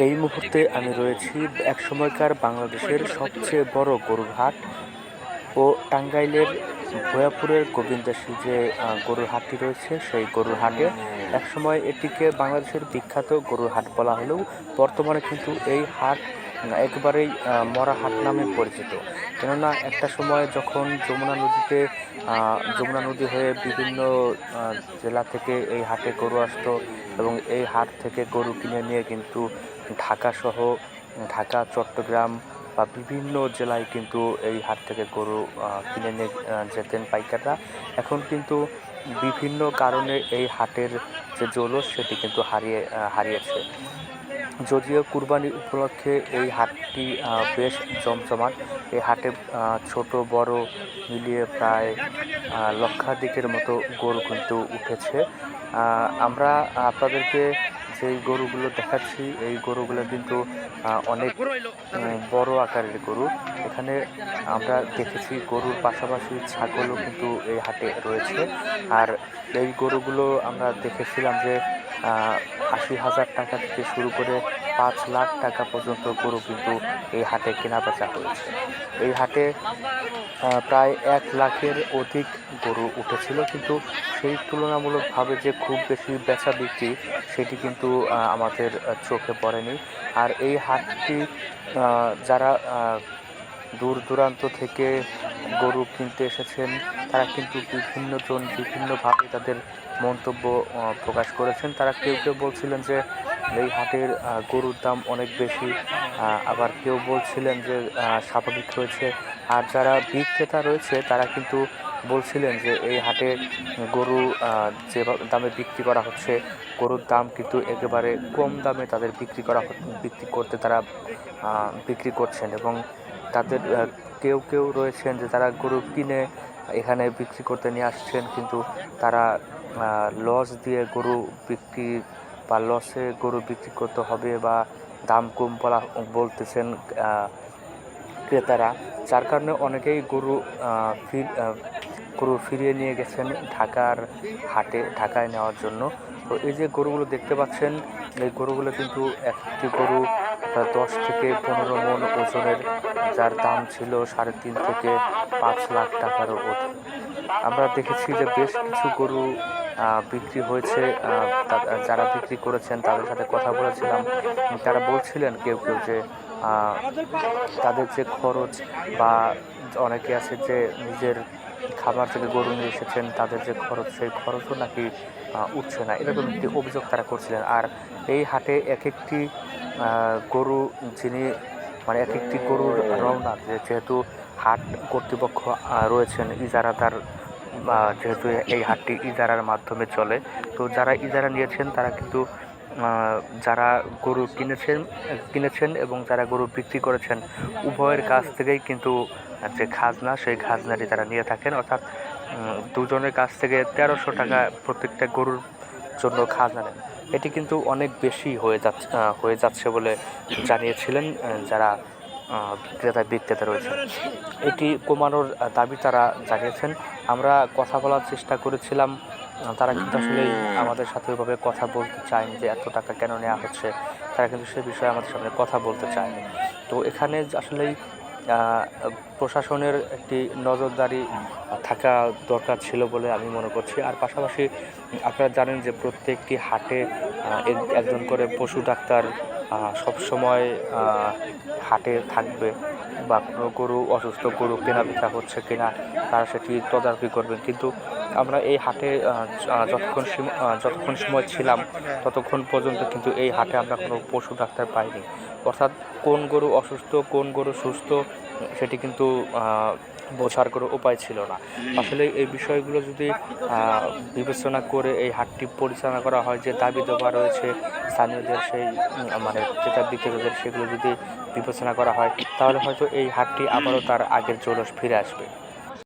এই মুহূর্তে আমি রয়েছি এক সময়কার বাংলাদেশের সবচেয়ে বড় গরুর হাট ও টাঙ্গাইলের ভয়াপুরের গোবিন্দাসী যে গরুর হাটটি রয়েছে সেই গরুর হাটে। একসময় এটিকে বাংলাদেশের বিখ্যাত গরুর হাট বলা হলেও বর্তমানে কিন্তু এই হাট একেবারেই মরা হাট নামে পরিচিত। কেননা একটা সময় যখন যমুনা নদী হয়ে বিভিন্ন জেলা থেকে এই হাটে গরু আসতো এবং এই হাট থেকে গরু কিনে নিয়ে কিন্তু ঢাকাসহ ঢাকা, চট্টগ্রাম বা বিভিন্ন জেলায় কিন্তু এই হাট থেকে গরু কিনে নিয়ে যেতেন পাইকাররা। এখন কিন্তু বিভিন্ন কারণে এই হাটের যে জৌলুস সেটি কিন্তু হারিয়েছে। যদিও কুরবানি উপলক্ষে এই হাটটি বেশ জমজমাট। এই হাটে ছোট বড় মিলিয়ে প্রায় লক্ষাধিকের মতো গরু কিন্তু উঠেছে। আমরা আপনাদেরকে যেই গরুগুলো দেখাচ্ছি এই গরুগুলো কিন্তু অনেক বড় আকারের গরু। এখানে আমরা দেখেছি গরুর পাশাপাশি ছাগলও কিন্তু এই হাটে রয়েছে। আর এই গরুগুলো আমরা দেখেছিলাম যে ৮০,০০০ টাকা থেকে শুরু করে ৫ লাখ টাকা পর্যন্ত গরু কিন্তু এই হাটে কেনাবেচা হয়েছে। এই হাটে প্রায় ১ লাখের অধিক গরু উঠেছিল, কিন্তু সেই তুলনামূলকভাবে যে খুব বেশি বেচা বিক্রি সেটি কিন্তু আমাদের চোখে পড়েনি। আর এই হাটটি যারা দূর দূরান্ত থেকে গরু কিনতে এসেছেন তারা কিন্তু বিভিন্নভাবে তাদের মন্তব্য প্রকাশ করেছেন। তারা কেউ কেউ বলছিলেন যে এই হাটের গরুর দাম অনেক বেশি, আবার কেউ বলছিলেন যে স্বাভাবিক হয়েছে। আর যারা বিক্রেতা রয়েছে তারা কিন্তু বলছিলেন যে এই হাটে গরু যে দামে বিক্রি করা হচ্ছে গরুর দাম কিন্তু একেবারে কম দামে তাদের বিক্রি করছেন। এবং তাদের কেউ কেউ রয়েছেন যে তারা গরু কিনে এখানে বিক্রি করতে নিয়ে আসছেন, কিন্তু তারা লস দিয়ে লসে গরু বিক্রি করতে হবে বা দাম কম বলতেছেন ক্রেতারা, যার কারণে অনেকেই গরু ফিরিয়ে নিয়ে গেছেন ঢাকায় নেওয়ার জন্য। তো এই যে গরুগুলো দেখতে পাচ্ছেন এই গরুগুলো কিন্তু একটি গরু 10 থেকে 15 মণ ওজনের, যার দাম ছিল 3.5 থেকে 5 লাখ টাকারও অধিক। আমরা দেখেছি যে বেশ কিছু গরু বিক্রি হয়েছে। যারা বিক্রি করেছেন তাদের সাথে কথা বলেছিলাম, তারা বলছিলেন কেউ কেউ যে তাদের যে খরচ বা অনেকে আছে যে নিজের খাবার থেকে গরু নিয়ে এসেছেন তাদের যে খরচ সেই খরচও নাকি উঠছে না, এরকম একটি অভিযোগ তারা করছিলেন। আর এই হাটে এক একটি গরু এক একটি গরুর রওনা, যেহেতু হাট কর্তৃপক্ষ রয়েছেন ইজারাদার, যেহেতু এই হাটটি ইজারার মাধ্যমে চলে, তো যারা ইজারা নিয়েছেন তারা কিন্তু যারা গরু কিনেছেন এবং যারা গরু বিক্রি করেছেন উভয়ের কাছ থেকেই কিন্তু যে খাজনা সেই খাজনাটি তারা নিয়ে থাকেন। অর্থাৎ দুজনের কাছ থেকে ১৩০০ টাকা প্রত্যেকটা গরুর জন্য খাজনা নেন। এটি কিন্তু অনেক বেশি হয়ে যাচ্ছে বলে জানিয়েছিলেন যারা বিক্রেতা রয়েছেন। এটি কমানোর দাবি তারা জানিয়েছেন। আমরা কথা বলার চেষ্টা করেছিলাম, তারা কিন্তু আসলে আমাদের সাথে ওইভাবে কথা বলতে চায়নি যে এত টাকা কেন নেওয়া হচ্ছে, তারা কিন্তু সে বিষয়ে আমাদের সামনে কথা বলতে চায়নি। তো এখানে আসলেই প্রশাসনের একটি নজরদারি থাকা দরকার ছিল বলে আমি মনে করছি। আর পাশাপাশি আপনারা জানেন যে প্রত্যেকটি হাটে একজন করে পশু ডাক্তার সবসময় হাটে থাকবে, বা কোনো অসুস্থ গরু কেনাবেচা হচ্ছে কিনা তারা সেটি তদারকি করবেন। কিন্তু আমরা এই হাটে যতক্ষণ সময় ছিলাম ততক্ষণ পর্যন্ত কিন্তু এই হাটে আমরা কোনো পশু ডাক্তার পাইনি। অর্থাৎ কোন গরু অসুস্থ কোন গরু সুস্থ সেটি কিন্তু বোঝার কোনো উপায় ছিল না। আসলে এই বিষয়গুলো যদি বিবেচনা করে এই হাটটি পরিচালনা করা হয়, যে দাবি দেওয়া রয়েছে স্থানীয়দের সেই ক্রেতা বিক্রেতাদের, সেগুলো যদি বিবেচনা করা হয় তাহলে হয়তো এই হাটটি আবারও তার আগের জৌলুস ফিরে আসবে।